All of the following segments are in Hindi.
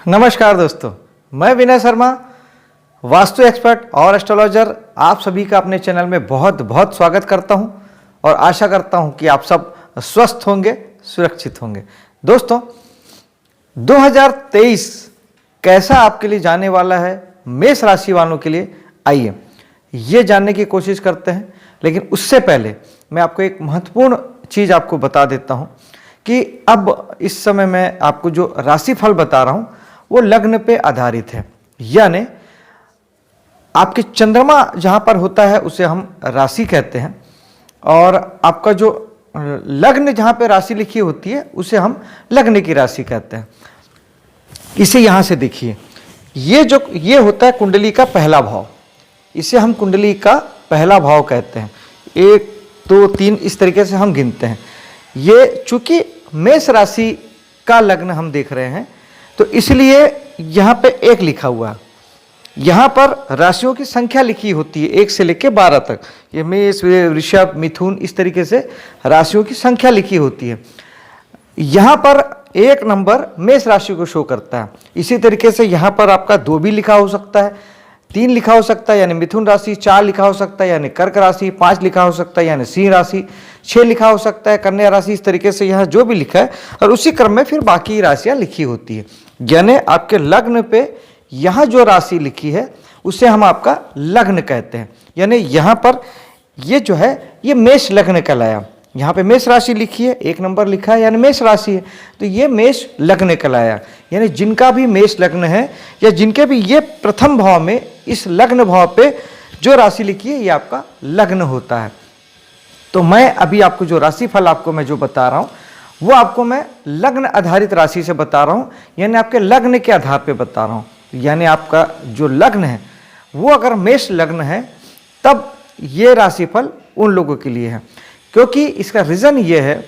नमस्कार दोस्तों, मैं विनय शर्मा, वास्तु एक्सपर्ट और एस्ट्रोलॉजर, आप सभी का अपने चैनल में बहुत बहुत स्वागत करता हूं और आशा करता हूं कि आप सब स्वस्थ होंगे, सुरक्षित होंगे। दोस्तों, 2023 कैसा आपके लिए जाने वाला है मेष राशि वालों के लिए, आइए ये जानने की कोशिश करते हैं। लेकिन उससे पहले मैं आपको एक महत्वपूर्ण चीज़ आपको बता देता हूं कि अब इस समय मैं आपको जो राशिफल बता रहा हूं वो लग्न पे आधारित है, यानी आपके चंद्रमा जहां पर होता है उसे हम राशि कहते हैं और आपका जो लग्न जहां पे राशि लिखी होती है उसे हम लग्न की राशि कहते हैं। इसे यहां से देखिए, ये होता है कुंडली का पहला भाव, इसे हम कुंडली का पहला भाव कहते हैं। 1 2 3 इस तरीके से हम गिनते हैं। ये चूंकि मेष राशि का लग्न हम देख रहे हैं तो इसलिए यहाँ पे 1 लिखा हुआ है। यहाँ पर राशियों की संख्या लिखी होती है 1 से लेकर 12 तक। ये मेष, वृषभ, मिथुन, इस तरीके से राशियों की संख्या लिखी होती है। यहाँ पर 1 नंबर मेष राशि को शो करता है। इसी तरीके से यहाँ पर आपका 2 भी लिखा हो सकता है, 3 लिखा हो सकता है यानी मिथुन राशि, 4 लिखा हो सकता है यानी कर्क राशि, 5 लिखा हो सकता है यानी सिंह राशि, 6 लिखा हो सकता है कन्या राशि। इस तरीके से यहाँ जो भी लिखा है और उसी क्रम में फिर बाकी राशियाँ लिखी होती है। यानी आपके लग्न पे यहाँ जो राशि लिखी है उसे हम आपका लग्न कहते हैं। यानी यहाँ पर ये जो है ये मेष लग्न कहलाया। यहाँ पे मेष राशि लिखी है, 1 नंबर लिखा है यानी मेष राशि है, तो ये मेष लग्न कहलाया। यानी जिनका भी मेष लग्न है या जिनके भी ये प्रथम भाव में इस लग्न भाव पे जो राशि लिखी है ये आपका लग्न होता है। तो मैं अभी आपको जो राशिफल आपको मैं जो बता रहा हूँ वो आपको मैं लग्न आधारित राशि से बता रहा हूँ, यानी आपके लग्न के आधार पे बता रहा हूँ। यानी आपका जो लग्न है वो अगर मेष लग्न है तब ये राशिफल उन लोगों के लिए है। क्योंकि इसका रीज़न ये है,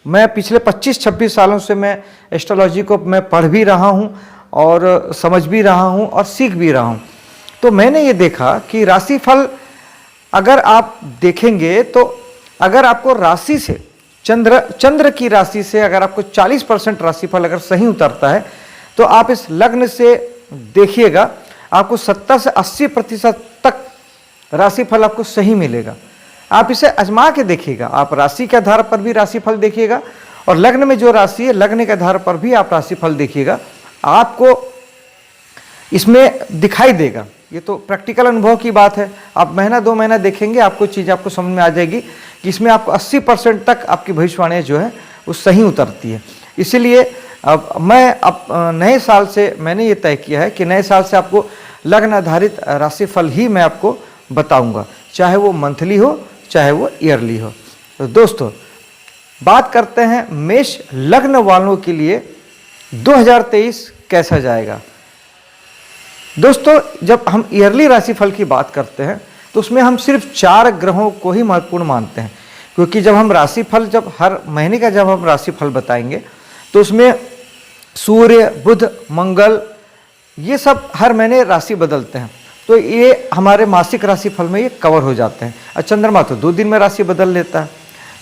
मैं पिछले 25-26 सालों से मैं एस्ट्रोलॉजी को मैं पढ़ भी रहा हूँ और समझ भी रहा हूँ और सीख भी रहा हूँ। तो मैंने ये देखा कि राशिफल अगर आप देखेंगे तो अगर आपको राशि से चंद्र की राशि से अगर आपको 40% राशिफल अगर सही उतरता है तो आप इस लग्न से देखिएगा आपको 70 से 80% तक राशिफल आपको सही मिलेगा। आप इसे आजमा के देखिएगा, आप राशि के आधार पर भी राशिफल देखिएगा और लग्न में जो राशि है लग्न के आधार पर भी आप राशिफल देखिएगा, आपको इसमें दिखाई देगा। ये तो प्रैक्टिकल अनुभव की बात है। आप महीना 2 महीना देखेंगे आपको चीज़ आपको समझ में आ जाएगी कि इसमें आपको 80% तक आपकी भविष्यवाणी जो है वो सही उतरती है। इसीलिए अब मैं नए साल से मैंने ये तय किया है कि नए साल से आपको लग्न आधारित राशिफल ही मैं आपको बताऊंगा, चाहे वो मंथली हो चाहे वो ईयरली हो। तो दोस्तों, बात करते हैं मेष लग्न वालों के लिए 2023 कैसा जाएगा। दोस्तों, जब हम ईयरली राशिफल की बात करते हैं तो उसमें हम सिर्फ 4 ग्रहों को ही महत्वपूर्ण मानते हैं। क्योंकि जब हम राशिफल जब हर महीने का जब हम राशिफल बताएंगे तो उसमें सूर्य, बुध, मंगल ये सब हर महीने राशि बदलते हैं, तो ये हमारे मासिक राशिफल में ये कवर हो जाते हैं। और चंद्रमा तो 2 दिन में राशि बदल लेता है।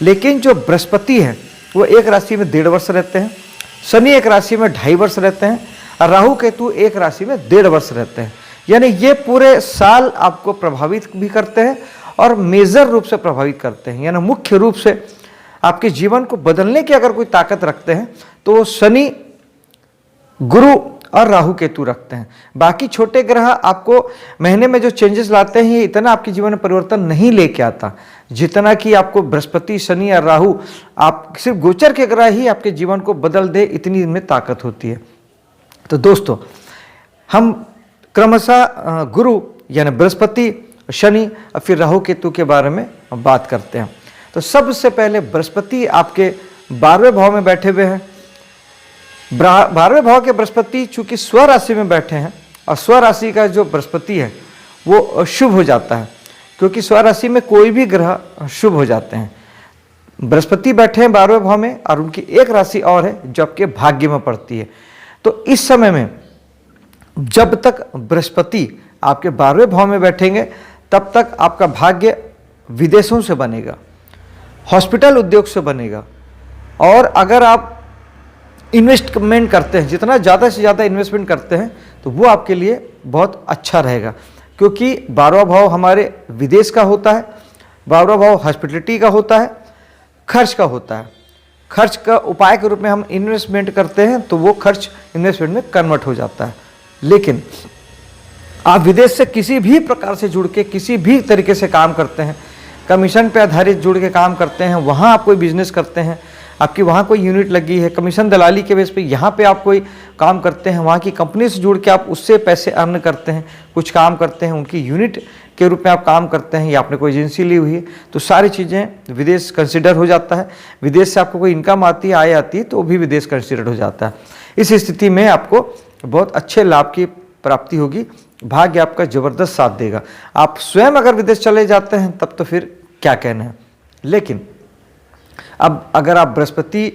लेकिन जो बृहस्पति है वो एक राशि में 1.5 वर्ष रहते हैं, शनि एक राशि में 2.5 वर्ष रहते हैं और राहु केतु एक राशि में 1.5 वर्ष रहते हैं। यानी ये पूरे साल आपको प्रभावित भी करते हैं और मेजर रूप से प्रभावित करते हैं। यानी मुख्य रूप से आपके जीवन को बदलने की अगर कोई ताकत रखते हैं तो शनि, गुरु और राहु केतु रखते हैं। बाकी छोटे ग्रह आपको महीने में जो चेंजेस लाते हैं ये इतना आपके जीवन में परिवर्तन नहीं लेके आता जितना कि आपको बृहस्पति, शनि और राहु, आप सिर्फ गोचर के ग्रह ही आपके जीवन को बदल दे, इतनी इनमें ताकत होती है। तो दोस्तों, हम क्रमशः गुरु यानी बृहस्पति, शनि और फिर राहु केतु के बारे में बात करते हैं। तो सबसे पहले बृहस्पति आपके 12वें भाव में बैठे हुए हैं। 12वें भाव के बृहस्पति चूंकि स्वराशि में बैठे हैं और स्वराशि का जो बृहस्पति है वो शुभ हो जाता है, क्योंकि स्वराशि में कोई भी ग्रह शुभ हो जाते हैं। बृहस्पति बैठे हैं 12वें भाव में और उनकी एक राशि और है जो आपके भाग्य में पड़ती है। तो इस समय में जब तक बृहस्पति आपके 12वें भाव में बैठेंगे तब तक आपका भाग्य विदेशों से बनेगा, हॉस्पिटल उद्योग से बनेगा। और अगर आप इन्वेस्टमेंट करते हैं, जितना ज़्यादा से ज़्यादा इन्वेस्टमेंट करते हैं तो वो आपके लिए बहुत अच्छा रहेगा, क्योंकि 12वां भाव हमारे विदेश का होता है, 12वां भाव हॉस्पिटलिटी का होता है, खर्च का होता है। खर्च का उपाय के रूप में हम इन्वेस्टमेंट करते हैं तो वो खर्च इन्वेस्टमेंट में कन्वर्ट हो जाता है। लेकिन आप विदेश से किसी भी प्रकार से जुड़ के किसी भी तरीके से काम करते हैं, कमीशन पे आधारित जुड़ के काम करते हैं, वहाँ आप कोई बिजनेस करते हैं, आपकी वहाँ कोई यूनिट लगी है, कमीशन दलाली के बेस पे यहाँ पे आप कोई काम करते हैं, वहाँ की कंपनी से जुड़ के आप उससे पैसे अर्न करते हैं, कुछ काम करते हैं, उनकी यूनिट के रूप में आप काम करते हैं, या आपने कोई एजेंसी ली हुई है, तो सारी चीज़ें विदेश कंसिडर हो जाता है। विदेश से आपको कोई इनकम आती है, आय आती है, तो वो भी विदेश कंसिडर हो जाता है। इस स्थिति में आपको बहुत अच्छे लाभ की प्राप्ति होगी, भाग्य आपका ज़बरदस्त साथ देगा। आप स्वयं अगर विदेश चले जाते हैं तब तो फिर क्या कहना है। लेकिन अब अगर आप बृहस्पति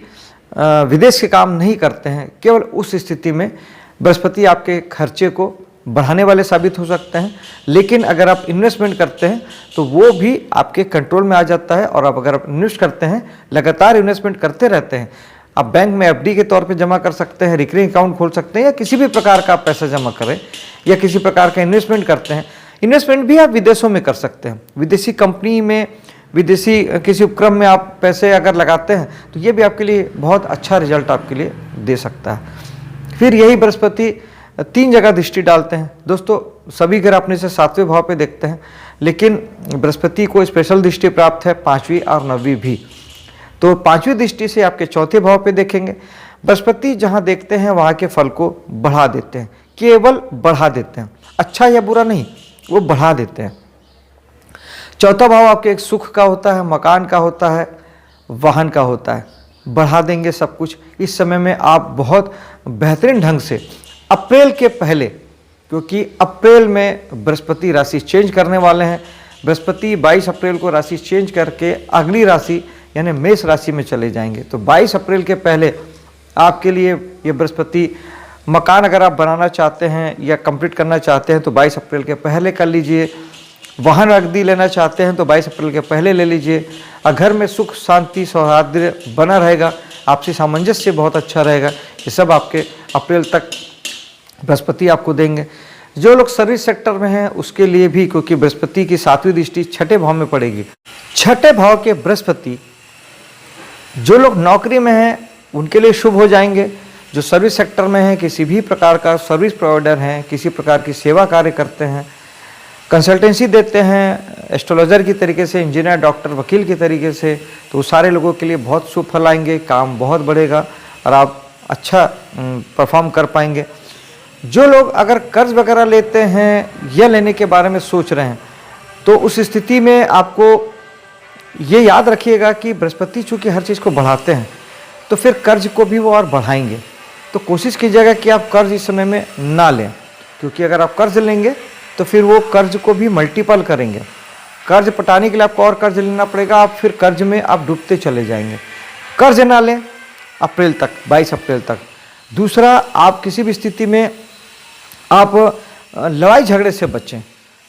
विदेश के काम नहीं करते हैं, केवल उस स्थिति में बृहस्पति आपके खर्चे को बढ़ाने वाले साबित हो सकते हैं। लेकिन अगर आप इन्वेस्टमेंट करते हैं तो वो भी आपके कंट्रोल में आ जाता है। और अगर आप इन्वेस्ट करते हैं, लगातार इन्वेस्टमेंट करते रहते हैं, आप बैंक में एफडी के तौर पे जमा कर सकते हैं, रिकरिंग अकाउंट खोल सकते हैं, या किसी भी प्रकार का आप पैसा जमा करें या किसी प्रकार का इन्वेस्टमेंट करते हैं। इन्वेस्टमेंट भी आप विदेशों में कर सकते हैं, विदेशी कंपनी में, विदेशी किसी उपक्रम में आप पैसे अगर लगाते हैं तो ये भी आपके लिए बहुत अच्छा रिजल्ट आपके लिए दे सकता है। फिर यही बृहस्पति 3 जगह दृष्टि डालते हैं। दोस्तों सभी ग्रह अपने से 7वें भाव पे देखते हैं, लेकिन बृहस्पति को स्पेशल दृष्टि प्राप्त है 5वीं और 9वीं भी। तो 5वीं दृष्टि से आपके 4थे भाव पे देखेंगे। बृहस्पति जहाँ देखते हैं वहाँ के फल को बढ़ा देते हैं, केवल बढ़ा देते हैं, अच्छा या बुरा नहीं, वो बढ़ा देते हैं। 4था भाव आपके एक सुख का होता है, मकान का होता है, वाहन का होता है, बढ़ा देंगे सब कुछ। इस समय में आप बहुत बेहतरीन ढंग से अप्रैल के पहले, क्योंकि अप्रैल में बृहस्पति राशि चेंज करने वाले हैं। बृहस्पति 22 अप्रैल को राशि चेंज करके अगली राशि यानी मेष राशि में चले जाएंगे। तो 22 अप्रैल के पहले आपके लिए ये बृहस्पति, मकान अगर आप बनाना चाहते हैं या कंप्लीट करना चाहते हैं तो 22 अप्रैल के पहले कर लीजिए। वाहन अवधि लेना चाहते हैं तो 22 अप्रैल के पहले ले लीजिए। घर में सुख शांति सौहार्द बना रहेगा, आपसी सामंजस्य बहुत अच्छा रहेगा। ये सब आपके अप्रैल तक बृहस्पति आपको देंगे। जो लोग सर्विस सेक्टर में हैं उसके लिए भी, क्योंकि बृहस्पति की 7वीं दृष्टि 6ठे भाव में पड़ेगी। 6ठे भाव के बृहस्पति जो लोग नौकरी में हैं उनके लिए शुभ हो जाएंगे। जो सर्विस सेक्टर में हैं, किसी भी प्रकार का सर्विस प्रोवाइडर हैं, किसी प्रकार की सेवा कार्य करते हैं, कंसल्टेंसी देते हैं, एस्ट्रोलॉजर की तरीके से, इंजीनियर, डॉक्टर, वकील की तरीके से, तो सारे लोगों के लिए बहुत शुभ फल आएंगे, काम बहुत बढ़ेगा और आप अच्छा परफॉर्म कर पाएंगे। जो लोग अगर कर्ज वगैरह लेते हैं या लेने के बारे में सोच रहे हैं तो उस स्थिति में आपको ये याद रखिएगा कि बृहस्पति चूँकि हर चीज़ को बढ़ाते हैं तो फिर कर्ज को भी वो और बढ़ाएंगे। तो कोशिश कीजिएगा कि आप कर्ज इस समय में ना लें, क्योंकि अगर आप कर्ज लेंगे तो फिर वो कर्ज को भी मल्टीपल करेंगे। कर्ज पटाने के लिए आपको और कर्ज लेना पड़ेगा, आप फिर कर्ज में आप डूबते चले जाएंगे। कर्ज ना लें अप्रैल तक, 22 अप्रैल तक। दूसरा, आप किसी भी स्थिति में आप लड़ाई झगड़े से बचें,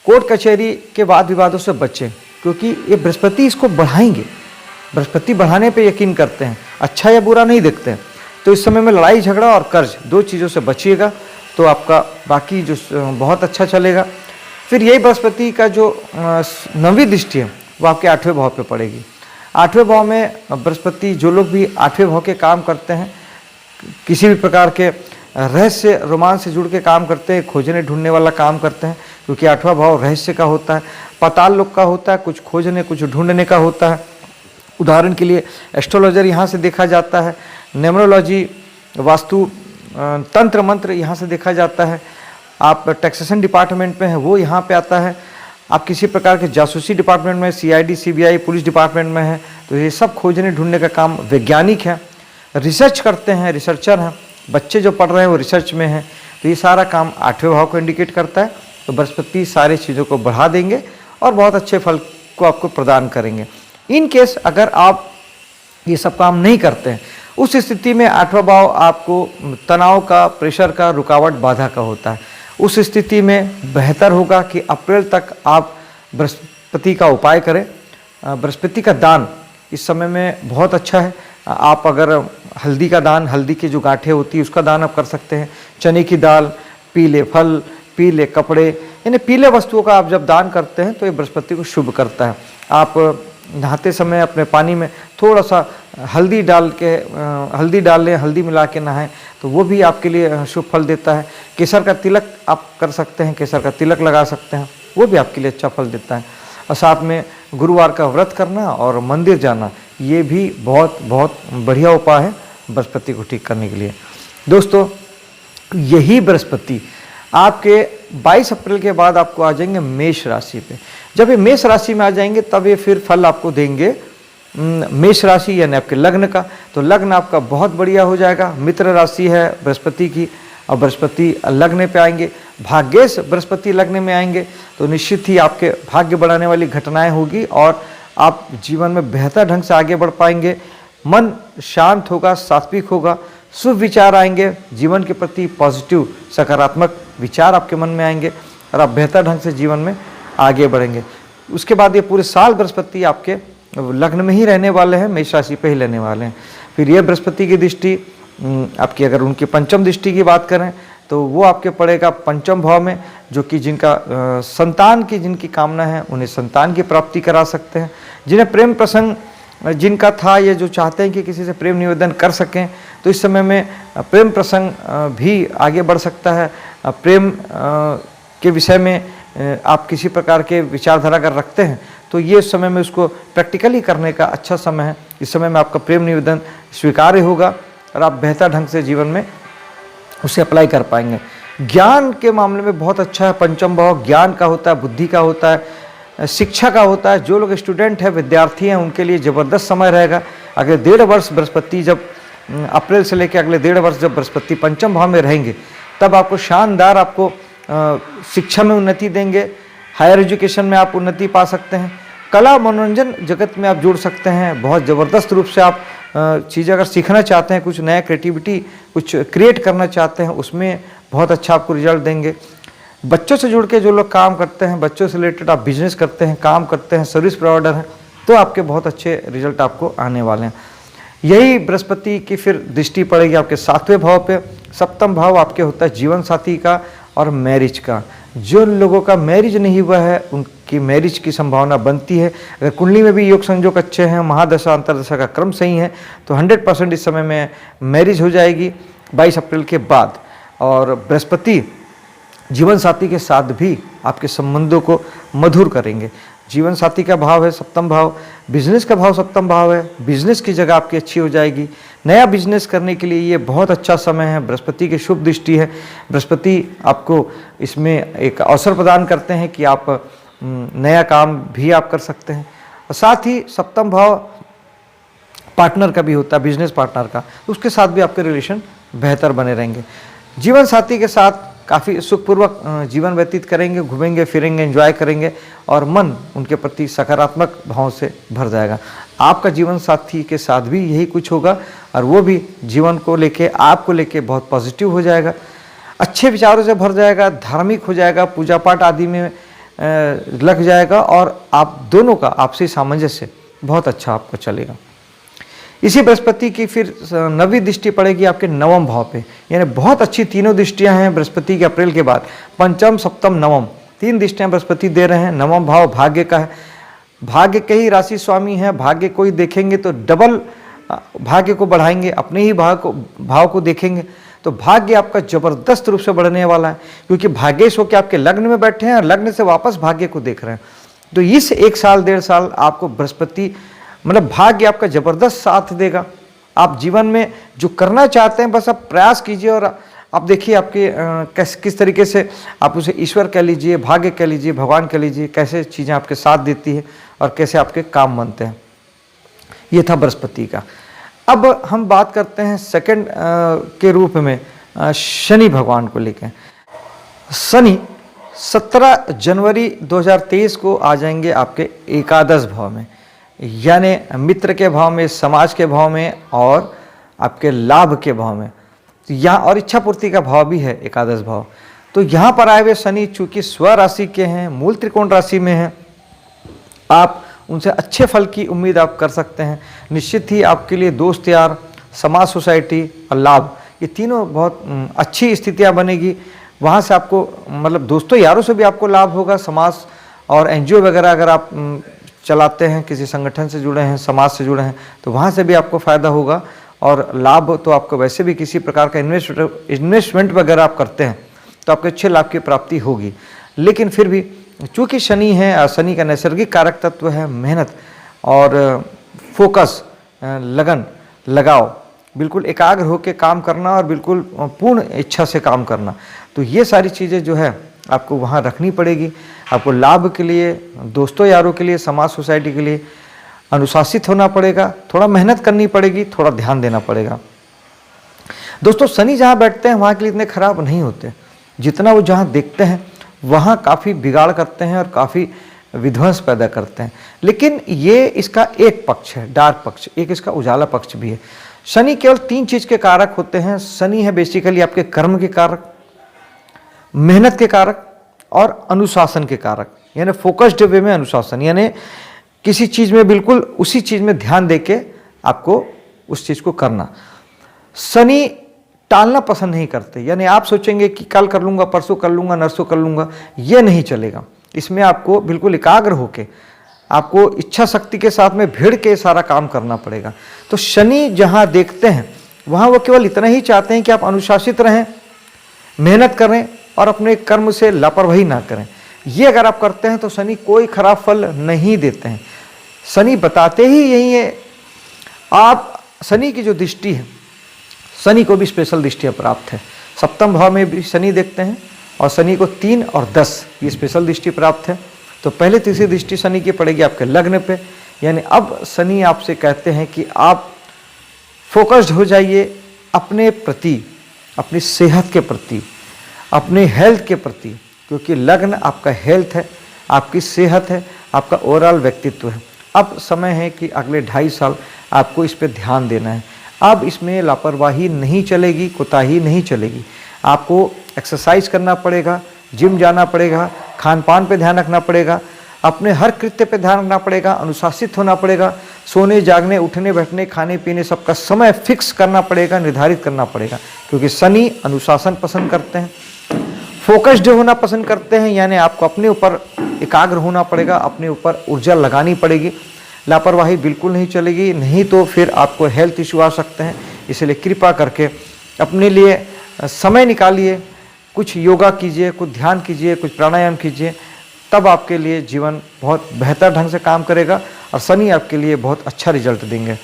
कोर्ट कचहरी के वाद विवादों से बचें, क्योंकि ये बृहस्पति इसको बढ़ाएंगे। बृहस्पति बढ़ाने पे यकीन करते हैं, अच्छा या बुरा नहीं देखते हैं। तो इस समय में लड़ाई झगड़ा और कर्ज 2 चीज़ों से बचिएगा तो आपका बाकी जो बहुत अच्छा चलेगा। फिर यही बृहस्पति का जो 9वीं दृष्टि है वो आपके 8वें भाव पे पड़ेगी। 8वें भाव में बृहस्पति, जो लोग भी 8वें भाव के काम करते हैं, किसी भी प्रकार के रहस्य रोमांस से जुड़ के काम करते हैं, खोजने ढूंढने वाला काम करते हैं, क्योंकि 8वां भाव रहस्य का होता है, पाताल लोक का होता है, कुछ खोजने कुछ ढूंढने का होता है। उदाहरण के लिए एस्ट्रोलॉजर यहाँ से देखा जाता है, न्यूमरोलॉजी, वास्तु, तंत्र मंत्र यहाँ से देखा जाता है। आप टैक्सेशन डिपार्टमेंट में हैं वो यहाँ पे आता है। आप किसी प्रकार के जासूसी डिपार्टमेंट में, सीआईडी, सीबीआई, पुलिस डिपार्टमेंट में हैं, तो ये सब खोजने ढूंढने का काम। वैज्ञानिक हैं, रिसर्च करते हैं, रिसर्चर हैं, बच्चे जो पढ़ रहे हैं वो रिसर्च में हैं, तो ये सारा काम 8वें भाव को इंडिकेट करता है। तो बृहस्पति सारी चीज़ों को बढ़ा देंगे और बहुत अच्छे फल को आपको प्रदान करेंगे। इन केस अगर आप ये सब काम नहीं करते हैं, उस स्थिति में 8वां भाव आपको तनाव का, प्रेशर का, रुकावट, बाधा का होता है। उस स्थिति में बेहतर होगा कि अप्रैल तक आप बृहस्पति का उपाय करें। बृहस्पति का दान इस समय में बहुत अच्छा है। आप अगर हल्दी का दान, हल्दी की जो गांठें होती है उसका दान आप कर सकते हैं। चने की दाल, पीले फल, पीले कपड़े, यानी पीले वस्तुओं का आप जब दान करते हैं तो ये बृहस्पति को शुभ करता है। आप नहाते समय अपने पानी में थोड़ा सा हल्दी डाल लें, हल्दी मिला के नहाएं तो वो भी आपके लिए शुभ फल देता है। केसर का तिलक आप कर सकते हैं, केसर का तिलक लगा सकते हैं, वो भी आपके लिए अच्छा फल देता है। और साथ में गुरुवार का व्रत करना और मंदिर जाना, ये भी बहुत बहुत बढ़िया उपाय है बृहस्पति को ठीक करने के लिए। दोस्तों, यही बृहस्पति आपके 22 अप्रैल के बाद आपको आ जाएंगे मेष राशि पे। जब ये मेष राशि में आ जाएंगे तब ये फिर फल आपको देंगे मेष राशि यानी आपके लग्न का। तो लग्न आपका बहुत बढ़िया हो जाएगा। मित्र राशि है बृहस्पति की और बृहस्पति लग्न पे आएंगे, भाग्येश बृहस्पति लग्न में आएंगे तो निश्चित ही आपके भाग्य बढ़ाने वाली घटनाएं होगी और आप जीवन में बेहतर ढंग से आगे बढ़ पाएंगे। मन शांत होगा, सात्विक होगा, शुभ विचार आएंगे, जीवन के प्रति पॉजिटिव सकारात्मक विचार आपके मन में आएंगे और आप बेहतर ढंग से जीवन में आगे बढ़ेंगे। उसके बाद ये पूरे साल बृहस्पति आपके लग्न में ही रहने वाले हैं, मेष राशि पे ही रहने वाले हैं। फिर ये बृहस्पति की दृष्टि आपकी, अगर उनकी पंचम दृष्टि की बात करें तो वो आपके पड़ेगा पंचम भाव में, जो कि जिनका संतान की जिनकी कामना है उन्हें संतान की प्राप्ति करा सकते हैं। जिन्हें प्रेम प्रसंग जिनका था, ये जो चाहते हैं कि किसी से प्रेम निवेदन कर सकें तो इस समय में प्रेम प्रसंग भी आगे बढ़ सकता है। प्रेम के विषय में आप किसी प्रकार के विचारधारा अगर रखते हैं तो ये इस समय में उसको प्रैक्टिकली करने का अच्छा समय है। इस समय में आपका प्रेम निवेदन स्वीकार्य होगा और आप बेहतर ढंग से जीवन में उसे अप्लाई कर पाएंगे। ज्ञान के मामले में बहुत अच्छा है। पंचम भाव ज्ञान का होता है, बुद्धि का होता है, शिक्षा का होता है। जो लोग स्टूडेंट हैं, विद्यार्थी हैं, उनके लिए ज़बरदस्त समय रहेगा। अगले 1.5 वर्ष बृहस्पति जब अप्रैल से लेकर अगले 1.5 वर्ष जब बृहस्पति पंचम भाव में रहेंगे तब आपको शानदार आपको शिक्षा में उन्नति देंगे। हायर एजुकेशन में आप उन्नति पा सकते हैं। कला मनोरंजन जगत में आप जुड़ सकते हैं। बहुत ज़बरदस्त रूप से आप चीज़ें अगर सीखना चाहते हैं, कुछ नया क्रिएटिविटी कुछ क्रिएट करना चाहते हैं, उसमें बहुत अच्छा आपको रिजल्ट देंगे। बच्चों से जुड़ के जो लोग काम करते हैं, बच्चों से रिलेटेड आप बिजनेस करते हैं, काम करते हैं, सर्विस प्रोवाइडर हैं, तो आपके बहुत अच्छे रिजल्ट आपको आने वाले हैं। यही बृहस्पति की फिर दृष्टि पड़ेगी आपके 7वें भाव पे। 7वां भाव आपके होता है जीवन साथी का और मैरिज का। जो लोगों का मैरिज नहीं हुआ है उनकी मैरिज की संभावना बनती है। अगर कुंडली में भी योग संयोग अच्छे हैं, महादशा अंतरदशा का क्रम सही है तो 100% इस समय में मैरिज हो जाएगी 22 अप्रैल के बाद। और बृहस्पति जीवन साथी के साथ भी आपके संबंधों को मधुर करेंगे। जीवन साथी का भाव है 7वां भाव, बिजनेस का भाव 7वां भाव है। बिजनेस की जगह आपकी अच्छी हो जाएगी। नया बिजनेस करने के लिए ये बहुत अच्छा समय है। बृहस्पति की शुभ दृष्टि है। बृहस्पति आपको इसमें एक अवसर प्रदान करते हैं कि आप नया काम भी आप कर सकते हैं। और साथ ही 7वां भाव पार्टनर का भी होता है, बिजनेस पार्टनर का, उसके साथ भी आपके रिलेशन बेहतर बने रहेंगे। जीवन साथी के साथ काफ़ी सुखपूर्वक जीवन व्यतीत करेंगे, घूमेंगे फिरेंगे, एंजॉय करेंगे और मन उनके प्रति सकारात्मक भाव से भर जाएगा। आपका जीवन साथी के साथ भी यही कुछ होगा और वो भी जीवन को लेके, आपको लेके बहुत पॉजिटिव हो जाएगा, अच्छे विचारों से भर जाएगा, धार्मिक हो जाएगा, पूजा पाठ आदि में लग जाएगा और आप दोनों का आपसी सामंजस्य बहुत अच्छा आपको चलेगा। इसी बृहस्पति की फिर 9वीं दृष्टि पड़ेगी आपके 9वें भाव पे। यानी बहुत अच्छी तीनों दृष्टियां हैं बृहस्पति के अप्रैल के बाद। पंचम, सप्तम, नवम, 3 दृष्टियां बृहस्पति दे रहे हैं। 9वां भाव भाग्य का है। भाग्य के ही राशि स्वामी है। भाग्य को ही देखेंगे तो डबल भाग्य को बढ़ाएंगे। अपने ही भाव को देखेंगे तो भाग्य आपका जबरदस्त रूप से बढ़ने वाला है, क्योंकि भाग्येश होकर आपके लग्न में बैठे हैं और लग्न से वापस भाग्य को देख रहे हैं। तो इस 1 साल 1.5 साल आपको बृहस्पति मतलब भाग्य आपका जबरदस्त साथ देगा। आप जीवन में जो करना चाहते हैं बस आप प्रयास कीजिए और आप देखिए आपके किस तरीके से आप उसे ईश्वर कह लीजिए, भाग्य कह लीजिए, भगवान कह लीजिए, कैसे चीज़ें आपके साथ देती है और कैसे आपके काम बनते हैं। ये था बृहस्पति का। अब हम बात करते हैं सेकंड के रूप में शनि भगवान को लेकर। शनि 17 जनवरी 2023 को आ जाएंगे आपके एकादश भाव में, यानी मित्र के भाव में, समाज के भाव में और आपके लाभ के भाव में। तो यहाँ और इच्छा पूर्ति का भाव भी है एकादश भाव। तो यहाँ पर आए हुए शनि चूंकि स्व राशि के हैं, मूल त्रिकोण राशि में हैं, आप उनसे अच्छे फल की उम्मीद आप कर सकते हैं। निश्चित ही आपके लिए दोस्त यार, समाज, सोसाइटी और लाभ, ये तीनों बहुत अच्छी स्थितियाँ बनेगी। वहाँ से आपको मतलब दोस्तों यारों से भी आपको लाभ होगा। समाज और एनजीओ वगैरह अगर आप चलाते हैं, किसी संगठन से जुड़े हैं, समाज से जुड़े हैं, तो वहाँ से भी आपको फ़ायदा होगा। और लाभ तो आपको वैसे भी किसी प्रकार का इन्वेस्टमेंट वगैरह आप करते हैं तो आपको अच्छे लाभ की प्राप्ति होगी। लेकिन फिर भी चूँकि शनि है, शनि का नैसर्गिक कारक तत्व है मेहनत और फोकस, लगन, लगाव, बिल्कुल एकाग्र होकर काम करना और बिल्कुल पूर्ण इच्छा से काम करना, तो ये सारी चीज़ें जो है आपको वहाँ रखनी पड़ेगी। आपको लाभ के लिए, दोस्तों यारों के लिए, समाज सोसाइटी के लिए अनुशासित होना पड़ेगा, थोड़ा मेहनत करनी पड़ेगी, थोड़ा ध्यान देना पड़ेगा। दोस्तों शनि जहाँ बैठते हैं वहाँ के लिए इतने खराब नहीं होते, जितना वो जहाँ देखते हैं वहाँ काफ़ी बिगाड़ करते हैं और काफ़ी विध्वंस पैदा करते हैं। लेकिन ये इसका एक पक्ष है, डार्क पक्ष, एक इसका उजाला पक्ष भी है। शनि केवल 3 चीज़ के कारक होते हैं। शनि है बेसिकली आपके कर्म के कारक, मेहनत के कारक और अनुशासन के कारक, यानी फोकस्ड वे में अनुशासन, यानी किसी चीज़ में बिल्कुल उसी चीज़ में ध्यान देके आपको उस चीज़ को करना। शनि टालना पसंद नहीं करते, यानी आप सोचेंगे कि कल कर लूँगा, परसों कर लूँगा, नरसों कर लूँगा, ये नहीं चलेगा। इसमें आपको बिल्कुल एकाग्र होके, आपको इच्छा शक्ति के साथ में भिड़ के सारा काम करना पड़ेगा। तो शनि जहाँ देखते हैं वहाँ वो केवल इतना ही चाहते हैं कि आप अनुशासित रहें, मेहनत करें और अपने कर्म से लापरवाही ना करें। ये अगर आप करते हैं तो शनि कोई खराब फल नहीं देते हैं। शनि बताते ही यही है। आप शनि की जो दृष्टि है, शनि को भी स्पेशल दृष्टियाँ प्राप्त है। सप्तम भाव में भी शनि देखते हैं और शनि को 3 और 10 ये स्पेशल दृष्टि प्राप्त है। तो पहले तीसरी दृष्टि शनि की पड़ेगी आपके लग्न पे, यानी अब शनि आपसे कहते हैं कि आप फोकस्ड हो जाइए अपने प्रति, अपनी सेहत के प्रति, अपने हेल्थ के प्रति, क्योंकि लग्न आपका हेल्थ है, आपकी सेहत है, आपका ओवरऑल व्यक्तित्व है। अब समय है कि अगले 2.5 साल आपको इस पर ध्यान देना है। अब इसमें लापरवाही नहीं चलेगी, कोताही नहीं चलेगी। आपको एक्सरसाइज करना पड़ेगा, जिम जाना पड़ेगा, खान पान पे ध्यान रखना पड़ेगा, अपने हर कृत्य पे ध्यान रखना पड़ेगा, अनुशासित होना पड़ेगा, सोने जागने, उठने बैठने, खाने पीने सबका समय फिक्स करना पड़ेगा, निर्धारित करना पड़ेगा। क्योंकि शनि अनुशासन पसंद करते हैं, फोकस्ड होना पसंद करते हैं, यानी आपको अपने ऊपर एकाग्र होना पड़ेगा, अपने ऊपर ऊर्जा लगानी पड़ेगी। लापरवाही बिल्कुल नहीं चलेगी, नहीं तो फिर आपको हेल्थ इशू आ सकते हैं। इसलिए कृपा करके अपने लिए समय निकालिए, कुछ योगा कीजिए, कुछ ध्यान कीजिए, कुछ प्राणायाम कीजिए, तब आपके लिए जीवन बहुत बेहतर ढंग से काम करेगा और शनि आपके लिए बहुत अच्छा रिजल्ट देंगे।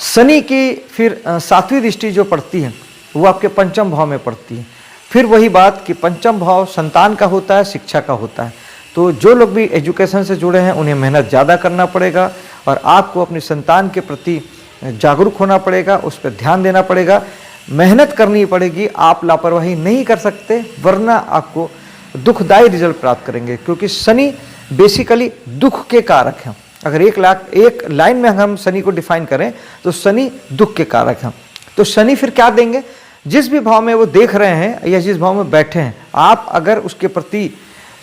शनि की फिर 7वीं दृष्टि जो पड़ती है वो आपके 5म भाव में पड़ती है। फिर वही बात कि 5म भाव संतान का होता है, शिक्षा का होता है। तो जो लोग भी एजुकेशन से जुड़े हैं उन्हें मेहनत ज़्यादा करना पड़ेगा और आपको अपने संतान के प्रति जागरूक होना पड़ेगा, उस पर ध्यान देना पड़ेगा, मेहनत करनी पड़ेगी। आप लापरवाही नहीं कर सकते, वरना आपको दुखदायी रिजल्ट प्राप्त करेंगे। क्योंकि शनि बेसिकली दुख के कारक हैं। अगर एक लाइन में हम शनि को डिफाइन करें तो शनि दुख के कारक हैं। तो शनि फिर क्या देंगे? जिस भी भाव में वो देख रहे हैं या जिस भाव में बैठे हैं, आप अगर उसके प्रति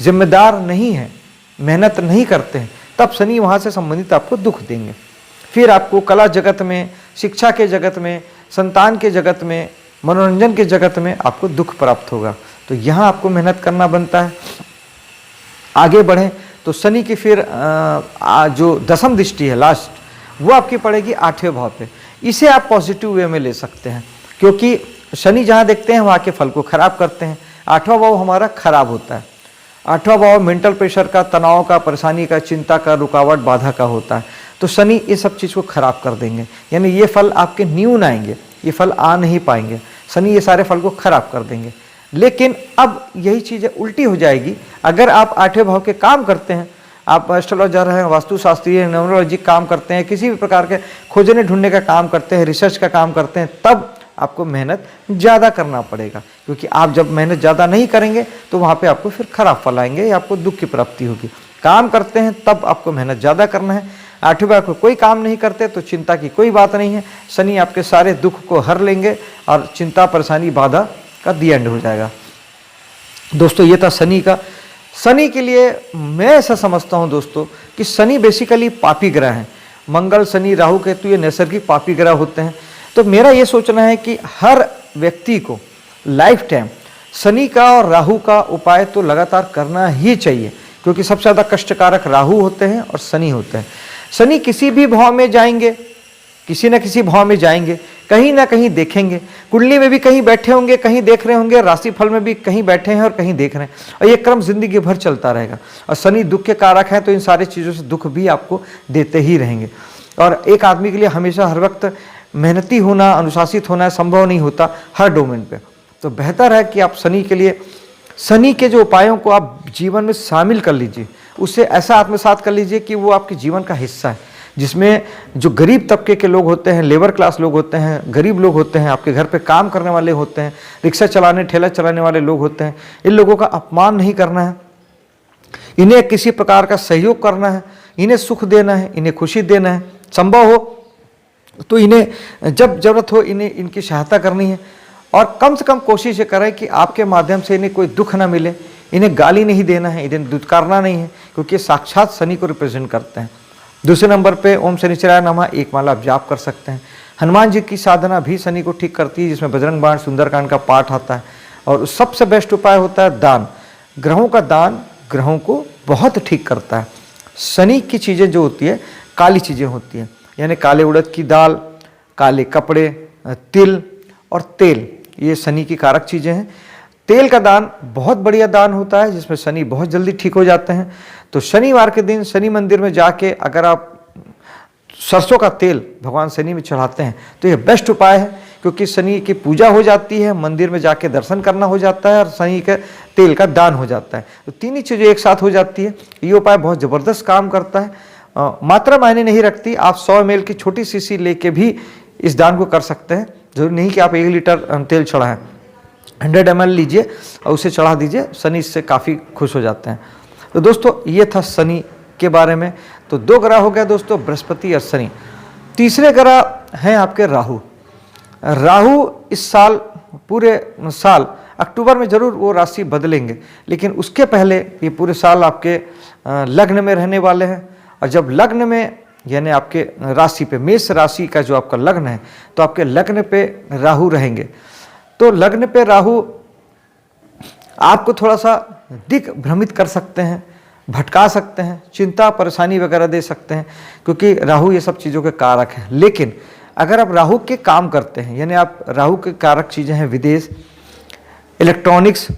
जिम्मेदार नहीं हैं, मेहनत नहीं करते हैं, तब शनि वहाँ से संबंधित आपको दुख देंगे। फिर आपको कला जगत में, शिक्षा के जगत में, संतान के जगत में, मनोरंजन के जगत में आपको दुख प्राप्त होगा। तो यहाँ आपको मेहनत करना बनता है। आगे बढ़ें तो शनि की फिर जो 10वीं दृष्टि है लास्ट, वो आपकी पड़ेगी 8वें भाव पे। इसे आप पॉजिटिव वे में ले सकते हैं, क्योंकि शनि जहाँ देखते हैं वहाँ के फल को खराब करते हैं। 8वां भाव हमारा खराब होता है। 8वां भाव मेंटल प्रेशर का, तनाव का, परेशानी का, चिंता का, रुकावट, बाधा का होता है। तो शनि ये सब चीज़ को खराब कर देंगे, यानी ये फल आपके न्यून आएंगे, ये फल आ नहीं पाएंगे। शनि ये सारे फल को खराब कर देंगे। लेकिन अब यही चीज़ें उल्टी हो जाएगी। अगर आप 8वें भाव के काम करते हैं, आप एस्ट्रोलॉजर हैं, वास्तुशास्त्री, न्यूमरोलॉजी काम करते हैं, किसी भी प्रकार के खोजने ढूंढने का काम करते हैं, रिसर्च का काम करते हैं, तब आपको मेहनत ज़्यादा करना पड़ेगा। क्योंकि आप जब मेहनत ज़्यादा नहीं करेंगे तो वहाँ पे आपको फिर खराब फल आएंगे या आपको दुख की प्राप्ति होगी। काम करते हैं तब आपको मेहनत ज़्यादा करना है। 8वें भाव को कोई काम नहीं करते तो चिंता की कोई बात नहीं है। शनि आपके सारे दुख को हर लेंगे और चिंता, परेशानी, बाधा का दी एंड हो जाएगा। दोस्तों ये था शनि का शनि के लिए मैं ऐसा समझता हूं दोस्तों कि शनि बेसिकली पापी ग्रह हैं। मंगल, शनि, राहु, केतु ये नैसर्गिक पापी ग्रह होते हैं। तो मेरा ये सोचना है कि हर व्यक्ति को लाइफ टाइम शनि का और राहु का उपाय तो लगातार करना ही चाहिए, क्योंकि सबसे ज़्यादा कष्टकारक राहु होते हैं और शनि होते हैं। शनि किसी भी भाव में जाएंगे, किसी न किसी भाव में जाएंगे, कहीं ना कहीं देखेंगे, कुंडली में भी कहीं बैठे होंगे, कहीं देख रहे होंगे, राशिफल में भी कहीं बैठे हैं और कहीं देख रहे हैं, और ये क्रम जिंदगी भर चलता रहेगा। और शनि दुख के कारक हैं, तो इन सारी चीज़ों से दुख भी आपको देते ही रहेंगे। और एक आदमी के लिए हमेशा हर वक्त मेहनती होना, अनुशासित होना संभव नहीं होता हर डोमेन पे। तो बेहतर है कि आप शनि के लिए, शनि के जो उपायों को आप जीवन में शामिल कर लीजिए, उससे ऐसा आत्मसात कर लीजिए कि वो आपके जीवन का हिस्सा है, जिसमें जो गरीब तबके के लोग होते हैं, लेबर क्लास लोग होते हैं, गरीब लोग होते हैं, आपके घर पे काम करने वाले होते हैं, रिक्शा चलाने, ठेला चलाने वाले लोग होते हैं, इन लोगों का अपमान नहीं करना है, इन्हें किसी प्रकार का सहयोग करना है, इन्हें सुख देना है, इन्हें खुशी देना है, संभव हो तो इन्हें जब जरूरत हो इन्हें इनकी सहायता करनी है। और कम से कम कोशिश ये करें कि आपके माध्यम से इन्हें कोई दुख ना मिले, इन्हें गाली नहीं देना है, इन्हें दुत्कारना नहीं है, क्योंकि साक्षात शनि को रिप्रेजेंट करते हैं। दूसरे नंबर पे ओम शनिश्चराय नमः एक माला आप जाप कर सकते हैं। हनुमान जी की साधना भी शनि को ठीक करती है, जिसमें बजरंग बाण, सुंदरकांड का पाठ आता है। और सबसे बेस्ट उपाय होता है दान। ग्रहों का दान ग्रहों को बहुत ठीक करता है। शनि की चीज़ें जो होती है काली चीज़ें होती हैं, यानी काले उड़द की दाल, काले कपड़े, तिल और तेल, ये शनि की कारक चीज़ें हैं। तेल का दान बहुत बढ़िया दान होता है, जिसमें शनि बहुत जल्दी ठीक हो जाते हैं। तो शनिवार के दिन शनि मंदिर में जाके अगर आप सरसों का तेल भगवान शनि में चढ़ाते हैं तो ये बेस्ट उपाय है, क्योंकि शनि की पूजा हो जाती है, मंदिर में जाके दर्शन करना हो जाता है और शनि के तेल का दान हो जाता है। तो तीनों चीज़ें एक साथ हो जाती है। ये उपाय बहुत ज़बरदस्त काम करता है। मात्रा मायने नहीं रखती, आप 100 ml की छोटी शीशी लेके भी इस दान को कर सकते हैं। जरूरी नहीं कि आप 1 लीटर तेल चढ़ाएं, 100 ml लीजिए और उसे चढ़ा दीजिए, शनि इससे काफ़ी खुश हो जाते हैं। तो दोस्तों ये था शनि के बारे में। तो 2 ग्रह हो गया दोस्तों, बृहस्पति और शनि। तीसरे ग्रह हैं आपके राहु। राहु इस साल, पूरे साल अक्टूबर में जरूर वो राशि बदलेंगे, लेकिन उसके पहले ये पूरे साल आपके लग्न में रहने वाले हैं। और जब लग्न में, यानी आपके राशि पे, मेष राशि का जो आपका लग्न है, तो आपके लग्न पे राहु रहेंगे। तो लग्न पे राहु आपको थोड़ा सा दिग्भ्रमित कर सकते हैं, भटका सकते हैं, चिंता परेशानी वगैरह दे सकते हैं, क्योंकि राहु ये सब चीज़ों के कारक हैं। लेकिन अगर आप राहु के काम करते हैं, यानी आप राहु के कारक चीज़ें हैं विदेश, इलेक्ट्रॉनिक्स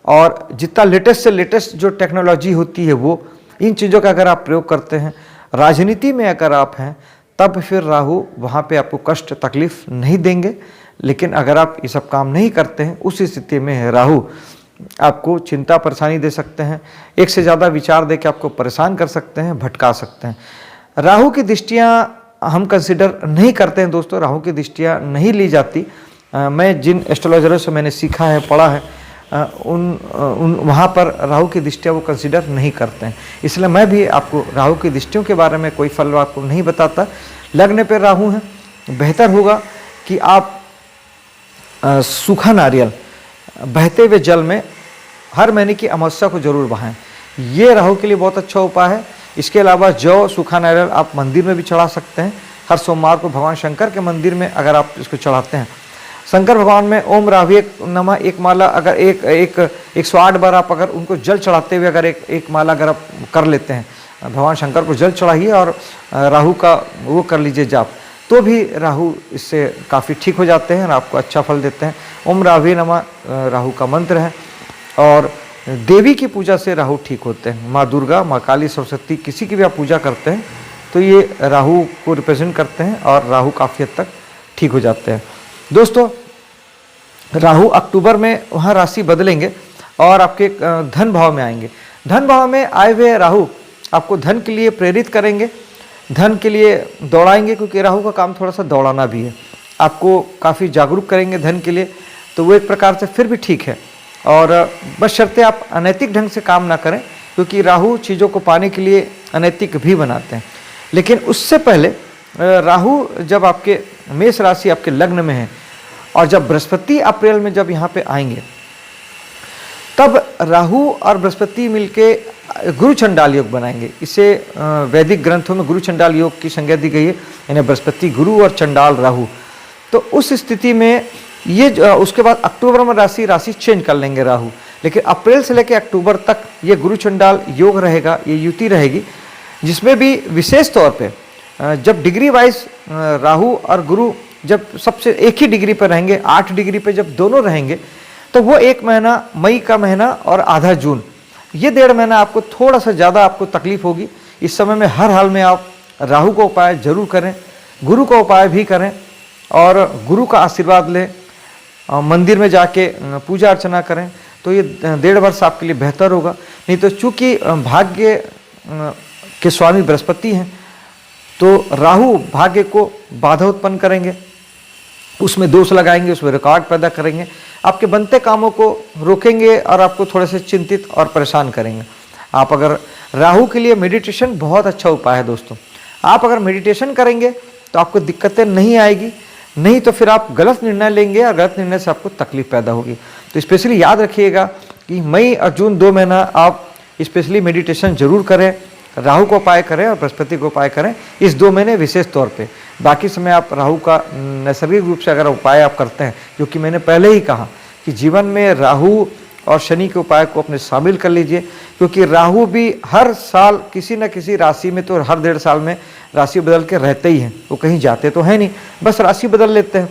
और जितना लेटेस्ट से लेटेस्ट जो टेक्नोलॉजी होती है वो, इन चीज़ों का अगर आप प्रयोग करते हैं, राजनीति में अगर आप हैं, तब फिर राहु वहाँ पे आपको कष्ट तकलीफ नहीं देंगे। लेकिन अगर आप ये सब काम नहीं करते हैं, उस स्थिति में राहु आपको चिंता परेशानी दे सकते हैं, एक से ज़्यादा विचार दे के आपको परेशान कर सकते हैं, भटका सकते हैं। राहु की दृष्टियाँ हम कंसिडर नहीं करते हैं दोस्तों, राहु की दृष्टियाँ नहीं ली जाती। मैं जिन एस्ट्रोलॉजरों से मैंने सीखा है, पढ़ा है, वहाँ पर राहु की दृष्टियाँ वो कंसिडर नहीं करते हैं। इसलिए मैं भी आपको राहु की दृष्टियों के बारे में कोई फल आपको नहीं बताता। लग्न पे राहु है, बेहतर होगा कि आप सूखा नारियल बहते हुए जल में हर महीने की अमावस्या को जरूर बहाएं। ये राहु के लिए बहुत अच्छा उपाय है। इसके अलावा जौ, सूखा नारियल आप मंदिर में भी चढ़ा सकते हैं। हर सोमवार को भगवान शंकर के मंदिर में अगर आप इसको चढ़ाते हैं, शंकर भगवान में ओम राहवे नमः एक माला अगर 108 बार आप अगर उनको जल चढ़ाते हुए अगर एक माला अगर आप कर लेते हैं, भगवान शंकर को जल चढ़ाइए और राहु का वो कर लीजिए जाप, तो भी राहु इससे काफ़ी ठीक हो जाते हैं और आपको अच्छा फल देते हैं। ओम राहवे नमः राहु का मंत्र है। और देवी की पूजा से राहु ठीक होते हैं। माँ दुर्गा, माँ काली, सरस्वती, किसी की भी आप पूजा करते हैं तो ये राहु को रिप्रेजेंट करते हैं और राहु काफ़ी हद तक ठीक हो जाते हैं। दोस्तों राहु अक्टूबर में वहाँ राशि बदलेंगे और आपके धन भाव में आएंगे। धन भाव में आए हुए राहु आपको धन के लिए प्रेरित करेंगे, धन के लिए दौड़ाएंगे, क्योंकि राहु का काम थोड़ा सा दौड़ाना भी है। आपको काफ़ी जागरूक करेंगे धन के लिए, तो वो एक प्रकार से फिर भी ठीक है। और बशर्ते आप अनैतिक ढंग से काम ना करें, क्योंकि राहु चीज़ों को पाने के लिए अनैतिक भी बनाते हैं। लेकिन उससे पहले राहु जब आपके मेष राशि आपके लग्न में है और जब बृहस्पति अप्रैल में जब यहाँ पे आएंगे, तब राहु और बृहस्पति मिलके गुरु चंडाल योग बनाएंगे। इसे वैदिक ग्रंथों में गुरु चंडाल योग की संज्ञा दी गई है, यानी बृहस्पति गुरु और चंडाल राहु। तो उस स्थिति में ये उसके बाद अक्टूबर में राशि चेंज कर लेंगे राहु, लेकिन अप्रैल से लेकर अक्टूबर तक ये गुरु चंडाल योग रहेगा, ये युति रहेगी, जिसमें भी विशेष तौर पे जब डिग्री वाइज राहु और गुरु जब सबसे एक ही डिग्री पर रहेंगे, 8 डिग्री पे जब दोनों रहेंगे, तो वो 1 महीना मई का महीना और आधा जून, ये 1.5 महीना आपको थोड़ा सा ज़्यादा आपको तकलीफ होगी। इस समय में हर हाल में आप राहु का उपाय जरूर करें, गुरु का उपाय भी करें और गुरु का आशीर्वाद लें, मंदिर में जाके पूजा अर्चना करें, तो ये 1.5 वर्ष आपके लिए बेहतर होगा। नहीं तो चूँकि भाग्य के स्वामी बृहस्पति हैं, तो राहु भाग्य को बाधा उत्पन्न करेंगे, उसमें दोष लगाएंगे, उसमें रुकावट पैदा करेंगे, आपके बनते कामों को रोकेंगे और आपको थोड़े से चिंतित और परेशान करेंगे। आप अगर राहु के लिए मेडिटेशन बहुत अच्छा उपाय है दोस्तों, आप अगर मेडिटेशन करेंगे तो आपको दिक्कतें नहीं आएगी, नहीं तो फिर आप गलत निर्णय लेंगे और गलत निर्णय से आपको तकलीफ पैदा होगी। तो स्पेशली याद रखिएगा कि मई और जून 2 महीना आप स्पेशली मेडिटेशन जरूर करें, राहु को उपाय करें और बृहस्पति को उपाय करें, इस 2 महीने विशेष तौर पे। बाकी समय आप राहु का नैसर्गिक रूप से अगर उपाय आप करते हैं, क्योंकि मैंने पहले ही कहा कि जीवन में राहु और शनि के उपाय को अपने शामिल कर लीजिए, क्योंकि राहु भी हर साल किसी न किसी राशि में, तो हर 1.5 साल में राशि बदल के रहते ही हैं, वो कहीं जाते तो है नहीं, बस राशि बदल लेते हैं।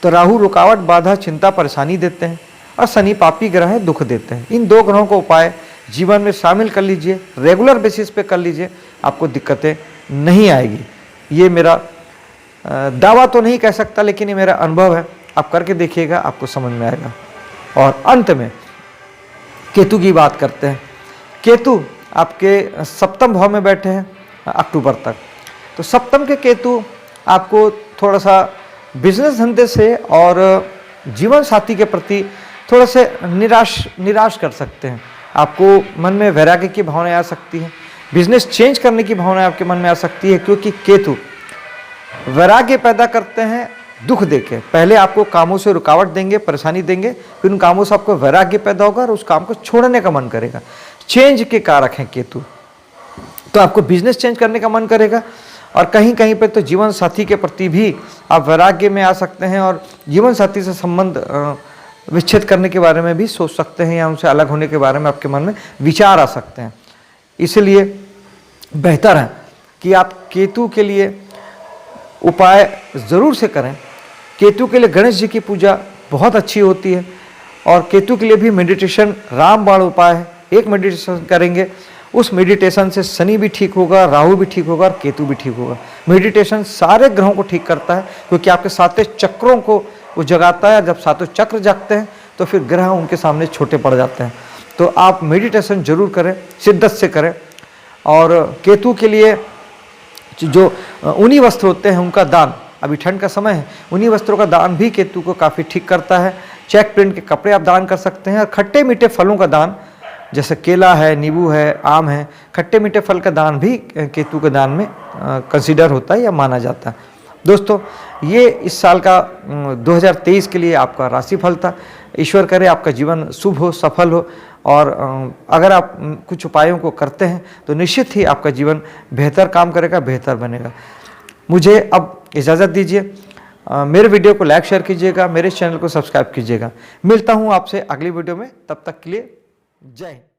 तो राहु रुकावट, बाधा, चिंता, परेशानी देते हैं और शनि पापी ग्रह है, दुख देते हैं। इन 2 ग्रहों का उपाय जीवन में शामिल कर लीजिए, रेगुलर बेसिस पे कर लीजिए, आपको दिक्कतें नहीं आएगी। ये मेरा दावा तो नहीं कह सकता, लेकिन ये मेरा अनुभव है, आप करके देखिएगा, आपको समझ में आएगा। और अंत में केतु की बात करते हैं। केतु आपके सप्तम भाव में बैठे हैं अक्टूबर तक, तो सप्तम के केतु आपको थोड़ा सा बिजनेस धंधे से और जीवन साथी के प्रति थोड़ा से निराश कर सकते हैं। आपको मन में वैराग्य की भावना आ सकती है, बिजनेस चेंज करने की भावना आपके मन में आ सकती है, क्योंकि केतु वैराग्य पैदा करते हैं दुख देके। पहले आपको कामों से रुकावट देंगे, परेशानी देंगे, फिर उन कामों से आपको वैराग्य पैदा होगा और उस काम को छोड़ने का मन करेगा। चेंज के कारक हैं केतु, तो आपको बिजनेस चेंज करने का मन करेगा और कहीं कहीं पे तो जीवन साथी के प्रति भी आप वैराग्य में आ सकते हैं और जीवन साथी से संबंध विच्छेद करने के बारे में भी सोच सकते हैं, या उनसे अलग होने के बारे में आपके मन में विचार आ सकते हैं। इसलिए बेहतर है कि आप केतु के लिए उपाय ज़रूर से करें। केतु के लिए गणेश जी की पूजा बहुत अच्छी होती है और केतु के लिए भी मेडिटेशन रामबाण उपाय है। एक मेडिटेशन करेंगे, उस मेडिटेशन से शनि भी ठीक होगा, राहु भी ठीक होगा और केतु भी ठीक होगा। मेडिटेशन सारे ग्रहों को ठीक करता है, क्योंकि आपके 7 चक्रों को वो जगाता है। जब 7 चक्र जागते हैं तो फिर ग्रह उनके सामने छोटे पड़ जाते हैं। तो आप मेडिटेशन जरूर करें, शिद्दत से करें। और केतु के लिए जो ऊनी वस्त्र होते हैं उनका दान, अभी ठंड का समय है, ऊनी वस्त्रों का दान भी केतु को काफ़ी ठीक करता है। चेक प्रिंट के कपड़े आप दान कर सकते हैं और खट्टे मीठे फलों का दान, जैसे केला है, नींबू है, आम है, खट्टे मीठे फल का दान भी केतु के दान में कंसीडर होता है या माना जाता है। दोस्तों, ये इस साल का 2023 के लिए आपका राशिफल था। ईश्वर करे आपका जीवन शुभ हो, सफल हो, और अगर आप कुछ उपायों को करते हैं तो निश्चित ही आपका जीवन बेहतर काम करेगा, बेहतर बनेगा। मुझे अब इजाज़त दीजिए, मेरे वीडियो को लाइक शेयर कीजिएगा, मेरे चैनल को सब्सक्राइब कीजिएगा। मिलता हूँ आपसे अगली वीडियो में, तब तक के लिए जय हिंद।